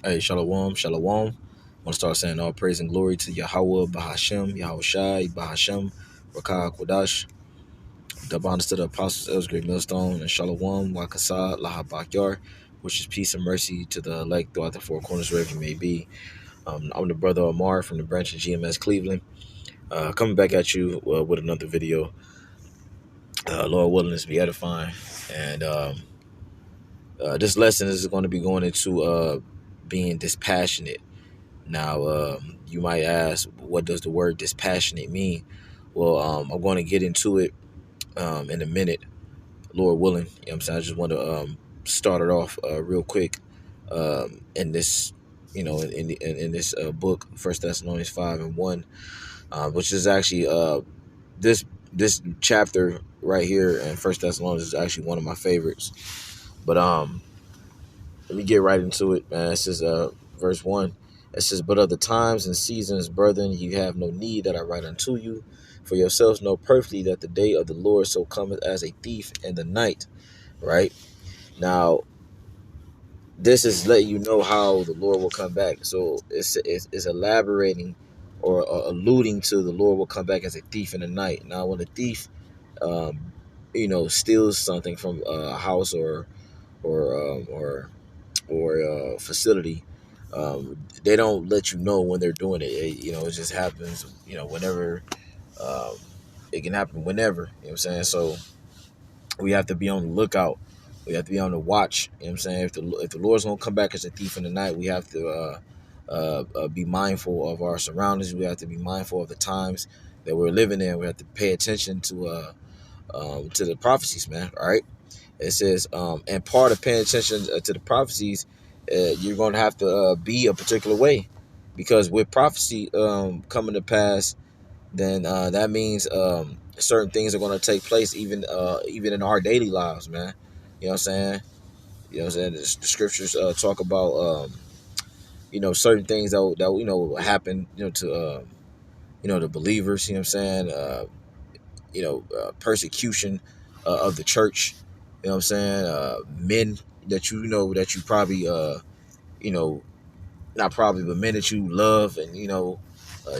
Hey, shalom, shalom. I want to start saying all praise and glory to Yahweh, Bahashem, Yahweh Shai, Bahashem, Rakah, Kodash, double honors to the apostles, elders, great millstone, and shalom, Wakasad, Lahabakyar, which is peace and mercy to the elect throughout the four corners, wherever you may be. I'm the brother Amar from the branch of GMS Cleveland, coming back at you with another video. Lord willing, this be edifying. And this lesson is going to be going into being dispassionate. Now, you might ask, what does the word dispassionate mean? Well, I'm going to get into it in a minute, Lord willing. You know what I'm saying? I just want to start it off real quick in this, in this book, First Thessalonians 5:1, which is actually this this chapter right here in First Thessalonians is actually one of my favorites. But let me get right into it, man. It says, verse 1. It says, "But of the times and seasons, brethren, you have no need that I write unto you. For yourselves know perfectly that the day of the Lord so cometh as a thief in the night." Right? Now, this is letting you know how the Lord will come back. So it's elaborating or alluding to the Lord will come back as a thief in the night. Now, when a thief, steals something from a house or facility, they don't let you know when they're doing it. It just happens, whenever. Um, it can happen whenever, you know what I'm saying? So we have to be on the lookout. We have to be on the watch, you know what I'm saying? If the Lord's going to come back as a thief in the night, we have to be mindful of our surroundings. We have to be mindful of the times that we're living in. We have to pay attention to the prophecies, man, all right? It says, and part of paying attention to the prophecies, you're going to have to be a particular way, because with prophecy coming to pass, then that means certain things are going to take place, even in our daily lives, man. You know what I'm saying? You know what I'm saying? The scriptures talk about certain things that will happen, to the believers. You know what I'm saying? Persecution of the church. You know what I'm saying? Men that you probably you know not probably, but men that you love and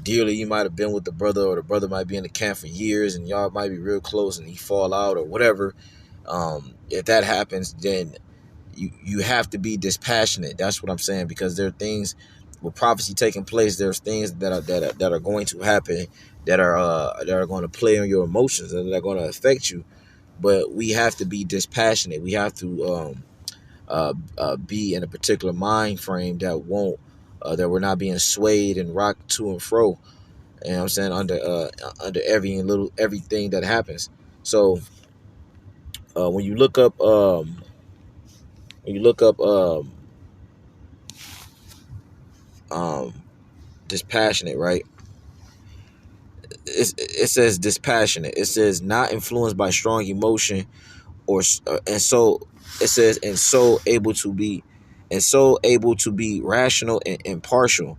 dearly. You might have been with the brother, or the brother might be in the camp for years, and y'all might be real close, and he fall out or whatever. If that happens, then you have to be dispassionate. That's what I'm saying, because there are things with prophecy taking place. There's things that are going to happen that are going to play on your emotions and that are going to affect you. But we have to be dispassionate. We have to be in a particular mind frame that we're not being swayed and rocked to and fro. You know what I'm saying? Under everything that happens. So when you look up um, dispassionate, right? It says dispassionate. It says not influenced by strong emotion, and so it says and so able to be rational and impartial,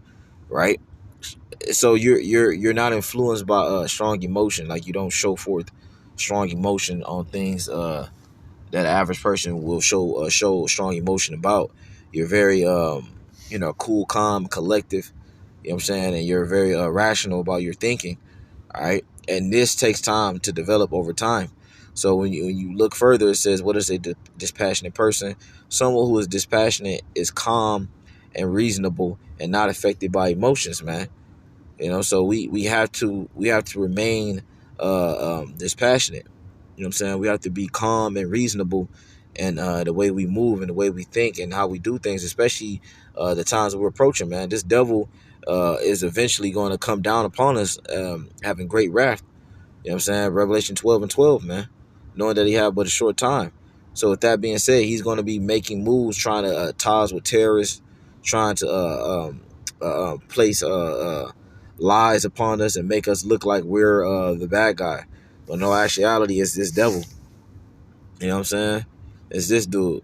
right? So you're not influenced by strong emotion. Like, you don't show forth strong emotion on things that an average person will show strong emotion about. You're very cool, calm, collective. You know what I'm saying? And you're very rational about your thinking. All right. And this takes time to develop over time. So when you look further, it says, what is a dispassionate person? Someone who is dispassionate is calm and reasonable and not affected by emotions, man. So we have to remain dispassionate. You know what I'm saying? We have to be calm and reasonable, and the way we move and the way we think and how we do things, especially the times that we're approaching, man. This devil is eventually going to come down upon us, having great wrath. You know what I'm saying? Revelation 12:12, man. Knowing that he have but a short time. So with that being said, he's going to be making moves, trying to ties with terrorists, trying to place lies upon us and make us look like we're the bad guy. But no, actuality, it's this devil. You know what I'm saying? It's this dude.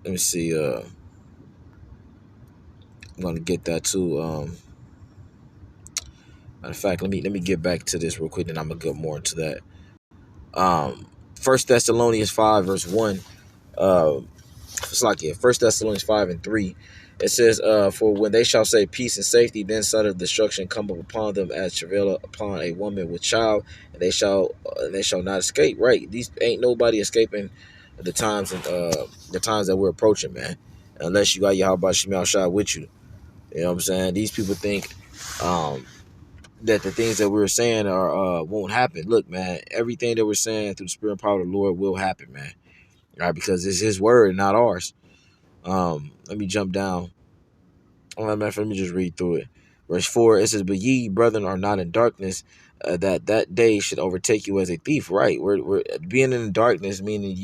Let me see. I'm gonna get that too. Matter of fact, let me get back to this real quick, and I'm gonna get more into that. First Thessalonians 5:1. It's like, yeah, First Thessalonians 5:3. It says, for when they shall say peace and safety, then sudden destruction come up upon them as travail upon a woman with child, and they shall not escape. Right? These ain't nobody escaping the times that we're approaching, man. Unless you got Yahweh Shemel Shah with you. You know what I'm saying? These people think um, that the things that we're saying are won't happen. Look, man, everything that we're saying through the Spirit and power of the Lord will happen, man. All right, because it's His word, not ours. Let me jump down. Let me just read through it. Verse 4, it says, "But ye, brethren, are not in darkness, that day should overtake you as a thief." Right? We're being in darkness, meaning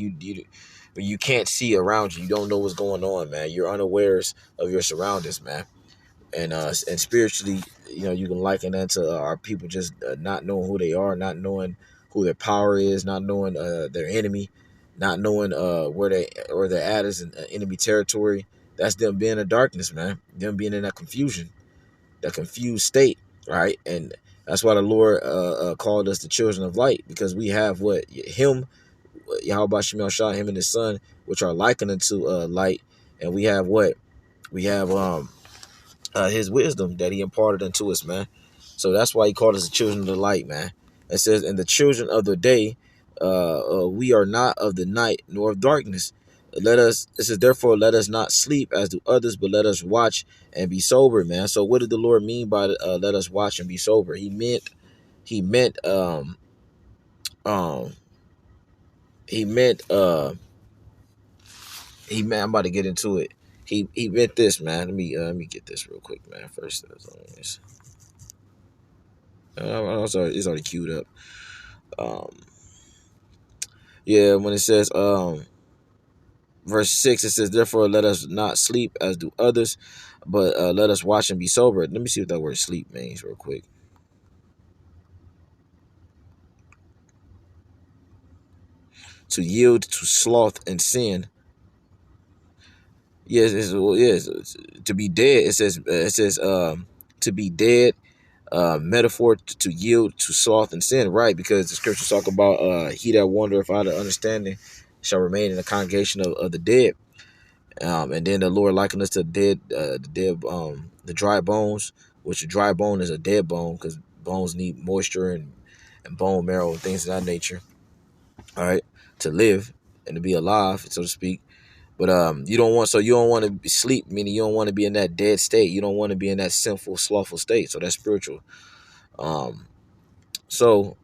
you can't see around you. You don't know what's going on, man. You're unawares of your surroundings, man. And spiritually, you can liken that to our people just not knowing who they are, not knowing who their power is, not knowing their enemy, not knowing where they're at is in enemy territory. That's them being in darkness, man. Them being in that confusion, that confused state, right? And that's why the Lord called us the children of light, because we have what Him, Yahweh Shemel Shah, Him and His Son, which are likened unto light, and we have what we have His wisdom that He imparted unto us, man. So that's why He called us the children of the light, man. It says, "And the children of the day, we are not of the night nor of darkness. It says, therefore, let us not sleep as do others, but let us watch and be sober, man." So what did the Lord mean by let us watch and be sober? He meant, um, he meant, I'm about to get into it. He meant this, man. Let me get this real quick, man. First, it's already queued up. Um, yeah, when it says verse 6, it says, "Therefore let us not sleep as do others, but let us watch and be sober." Let me see what that word sleep means real quick. To yield to sloth and sin. Yes, to be dead. It says to be dead. Metaphor to yield to sloth and sin, right? Because the scriptures talk about he that wandereth out of understanding shall remain in the congregation of the dead. And then the Lord likened us to the dry bones, which a dry bone is a dead bone, because bones need moisture and bone marrow and things of that nature. All right, to live and to be alive, so to speak. But you don't want to sleep, meaning you don't want to be in that dead state. You don't want to be in that sinful, slothful state. So that's spiritual. Um, so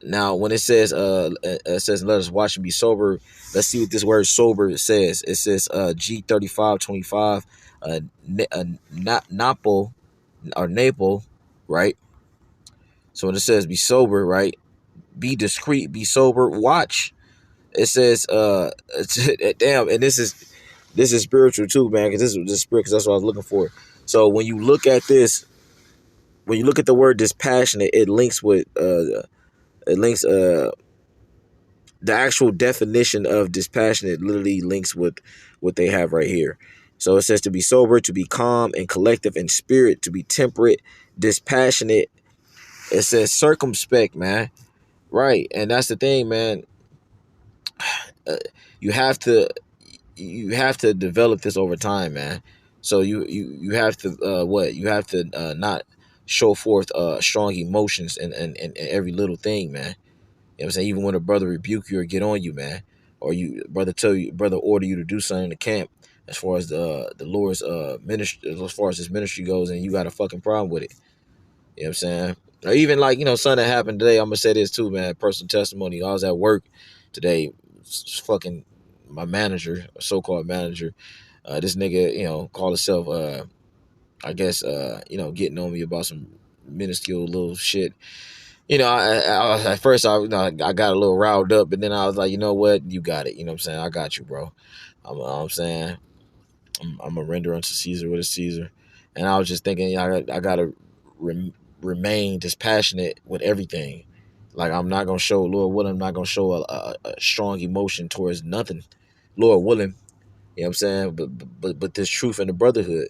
now when it says let us watch and be sober, let's see what this word sober says. It says G3525, not napo or napo, right? So when it says be sober, right? Be discreet, be sober, watch. It says damn, and this is spiritual too, man, because this is the spirit, because that's what I was looking for. So when you look at this, when you look at the word dispassionate, it links with the actual definition of dispassionate literally links with what they have right here. So it says to be sober, to be calm and collective in spirit, to be temperate, dispassionate. It says circumspect, man. Right, and that's the thing, man. Uh, you have to develop this over time, man. So you have to you have to not show forth strong emotions in every little thing, man. You know what I'm saying? Even when a brother rebuke you or get on you, man, or brother order you to do something in the camp, as far as the Lord's ministry, as far as his ministry goes, and you got a fucking problem with it. You know what I'm saying? Or even like, something that happened today. I'm gonna say this too, man. Personal testimony. I was at work today. Fucking my manager, so-called manager, this nigga, called himself, I guess, getting on me about some minuscule little shit. At first I got a little riled up, but then I was like, you know what, you got it. You know what I'm saying? I got you, bro. I'm saying I'm a render unto Caesar what is Caesar, and I was just thinking, I gotta remain dispassionate with everything. Like I'm not gonna show, Lord willing, I'm not gonna show a strong emotion towards nothing, Lord willing. You know what I'm saying? But this truth and the brotherhood.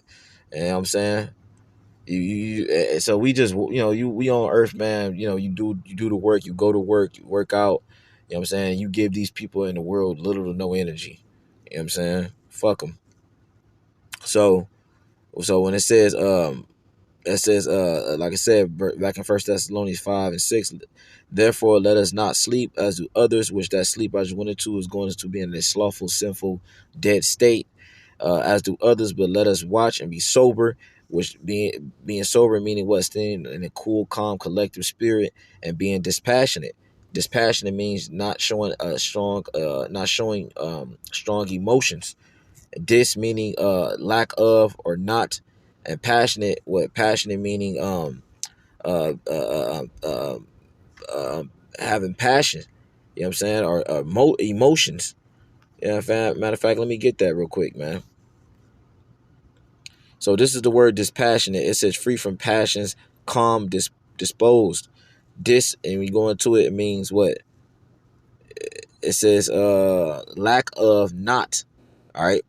You know what I'm saying? So we just, we on earth, man. You do the work, you go to work, you work out. You know what I'm saying? You give these people in the world little to no energy. You know what I'm saying? Fuck them. So So when it says, like I said back in First Thessalonians 5 and 6, therefore let us not sleep as do others, which that sleep I just went into is going to be in a slothful, sinful, dead state, as do others, but let us watch and be sober, which being sober meaning what? Staying in a cool, calm, collective spirit, and being dispassionate. Dispassionate means not showing strong emotions. Dis meaning lack of or not, and passionate, what passionate meaning uh, uh, uh, uh, uh having passion. You know what I'm saying? Or emotions. Yeah, matter of fact, let me get that real quick, man. So this is the word dispassionate. It says free from passions, calm, disposed. And we go into it, it means what? It says lack of, not. All right.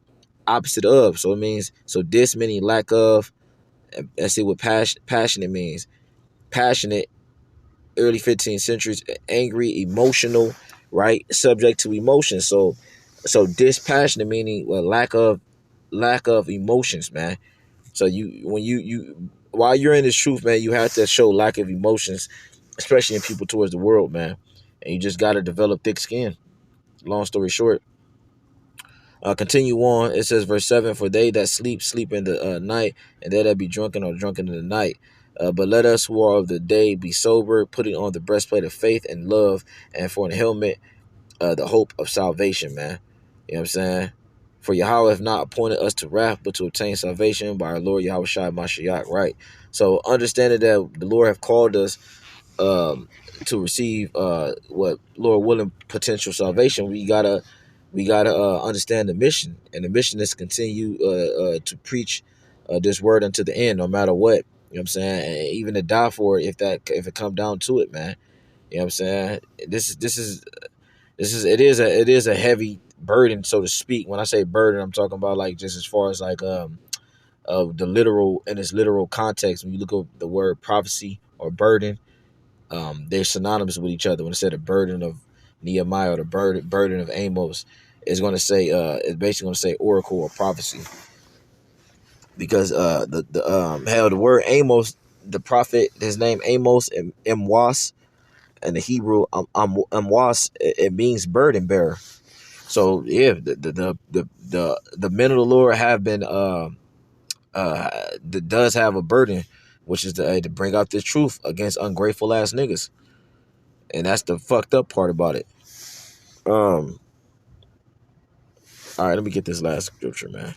Opposite of. So it means, so dis meaning lack of. Let's see what passionate means. Passionate, early 15th centuries, angry, emotional, right? Subject to emotion. So dispassionate meaning, well, lack of emotions, man. So when you while you're in this truth, man, you have to show lack of emotions, especially in people towards the world, man. And you just got to develop thick skin. Long story short. Continue on. It says, verse 7, for they that sleep, sleep in the night, and they that be drunken are drunken in the night. But let us who are of the day be sober, putting on the breastplate of faith and love, and for an helmet, the hope of salvation, man. You know what I'm saying? For Yahweh have not appointed us to wrath, but to obtain salvation by our Lord Yahweh Shai Mashiach, right? So understanding that the Lord have called us to receive what Lord willing potential salvation, we gotta understand the mission, and the mission is to continue to preach this word unto the end, no matter what. You know what I'm saying? And even to die for it, if it come down to it, man. You know what I'm saying? It is a heavy burden, so to speak. When I say burden, I'm talking about like just as far as like of the literal, in its literal context. When you look at the word prophecy or burden, they're synonymous with each other. When it said the burden of Nehemiah or the burden of Amos, it's basically going to say oracle or prophecy, because the word Amos, the prophet, his name Amos and Amwas, and the Hebrew Amwas, it means burden bearer. So yeah, the men of the Lord have been does have a burden, which is to bring out this truth against ungrateful ass niggas. And that's the fucked up part about it. All right, let me get this last scripture, man.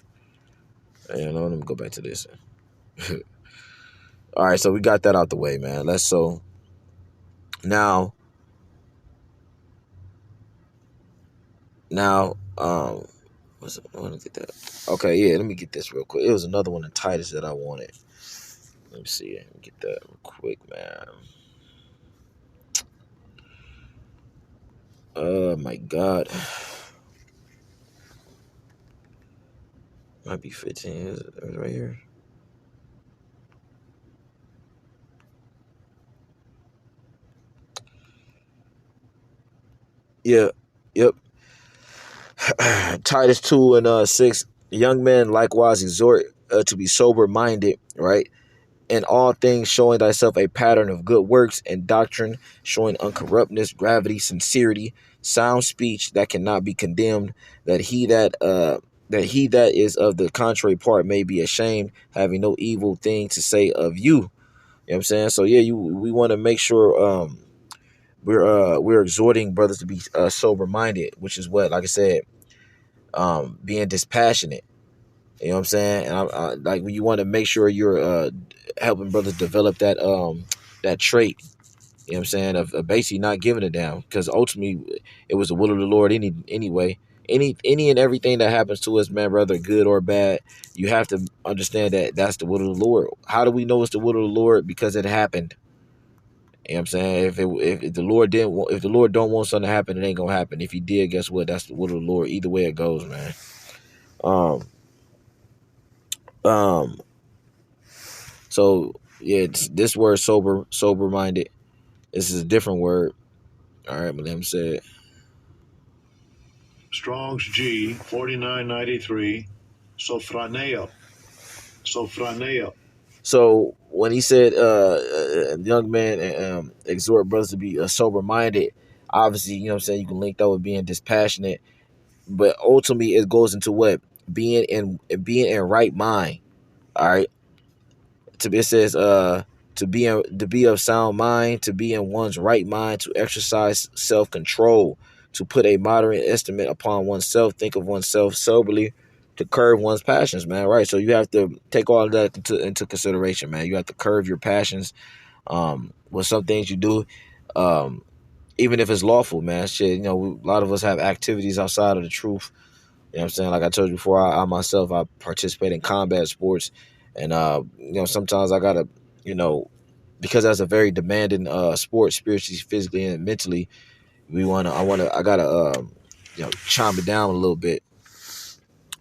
Let me go back to this. All right, so we got that out the way, man. Now, now, let me get that. Okay, yeah, let me get this real quick. It was another one in Titus that I wanted. Let me see. Let me get that real quick, man. Oh my God. Might be 15. Is it right here? Yeah. Yep. Titus 2 and 6. Young men likewise exhort to be sober minded, right? In all things showing thyself a pattern of good works and doctrine, showing uncorruptness, gravity, sincerity, sound speech that cannot be condemned, that he that is of the contrary part may be ashamed, having no evil thing to say of you. You know what I'm saying? So yeah, we want to make sure we're exhorting brothers to be sober minded, which is what, like I said, being dispassionate. You know what I'm saying? And like, you want to make sure you're helping brothers develop that trait. You know what I'm saying? Of basically not giving a damn, because ultimately it was the will of the Lord anyway. Any and everything that happens to us, man, whether good or bad, you have to understand that that's the will of the Lord. How do we know it's the will of the Lord? Because it happened. You know what I'm saying? If the Lord didn't want, if the Lord don't want something to happen, it ain't gonna happen. If he did, guess what? That's the will of the Lord. Either way it goes, man. Um, um, So yeah, this word sober minded. This is a different word. All right, but let him say it. Strong's G 4993, sophroneo, So franeo. So when he said, young man, exhort brothers to be sober minded, obviously, you know what I'm saying, you can link that with being dispassionate, but ultimately it goes into what? Being in right mind. All right. It says to be of sound mind, to be in one's right mind, to exercise self control, to put a moderate estimate upon oneself, think of oneself soberly, to curb one's passions, man. Right. So you have to take all of that into consideration, man. You have to curb your passions. With some things you do, um, even if it's lawful, man. Shit, a lot of us have activities outside of the truth. You know what I'm saying? Like I told you before, I myself, I participate in combat sports. And, sometimes I got to, you know, because that's a very demanding sport, spiritually, physically, and mentally, I got to, chime it down a little bit.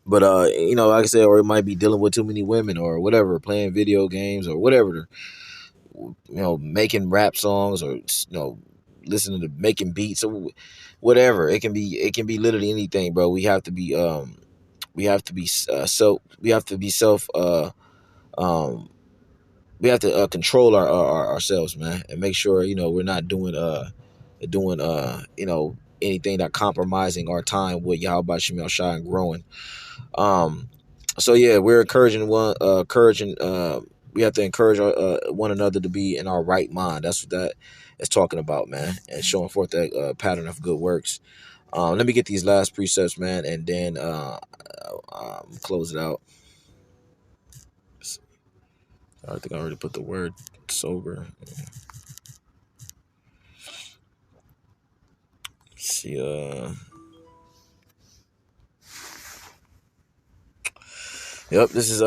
But, like I said, or it might be dealing with too many women or whatever, playing video games or whatever, making rap songs or, listening to making beats or whatever. It can be literally anything, bro. We have to be self um we have to control ourselves, man, and make sure we're not doing anything that compromising our time with Yahweh Shemel Shai and growing. um so yeah, we're encouraging we have to encourage one another to be in our right mind. That's what that is talking about, man, and showing forth that pattern of good works. Let me get these last precepts, man, and then close it out. I think I already put the word sober. Let's see, yep, this is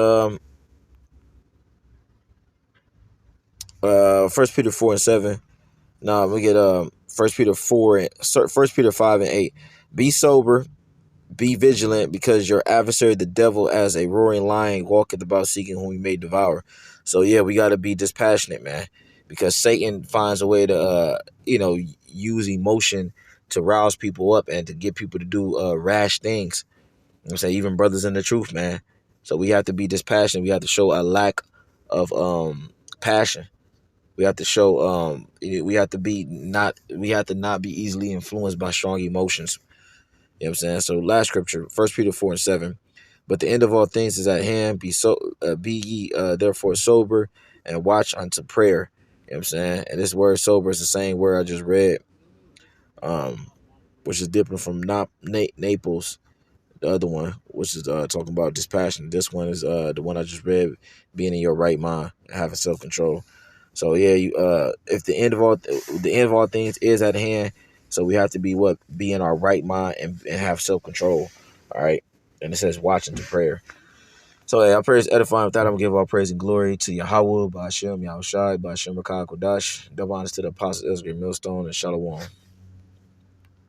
First Peter 4:7. Nah, we get First Peter 5:8. Be sober, be vigilant, because your adversary the devil, as a roaring lion, walketh about seeking whom he may devour. So yeah, we gotta be dispassionate, man, because Satan finds a way to use emotion to rouse people up and to get people to do rash things. You know what I'm saying? Even brothers in the truth, man. So we have to be dispassionate. We have to show a lack of passion. We have to show we have to not be easily influenced by strong emotions. You know what I'm saying? So last scripture, First Peter 4:7. But the end of all things is at hand. Be ye therefore sober and watch unto prayer. You know what I'm saying? And this word sober is the same word I just read, um, which is different from Naples, the other one, which is talking about dispassion. This one is the one I just read, being in your right mind and having self control. So yeah, if the end of all things is at hand, so we have to be in our right mind and have self control. All right, and it says watching to prayer. So hey, I pray it's edifying. With that, I'm gonna give all praise and glory to Yahweh, Ba'ashem, Yahushai, Ba'ashem Rakah Kodash. Double honors to the apostles Ezra Millstone and Shalom.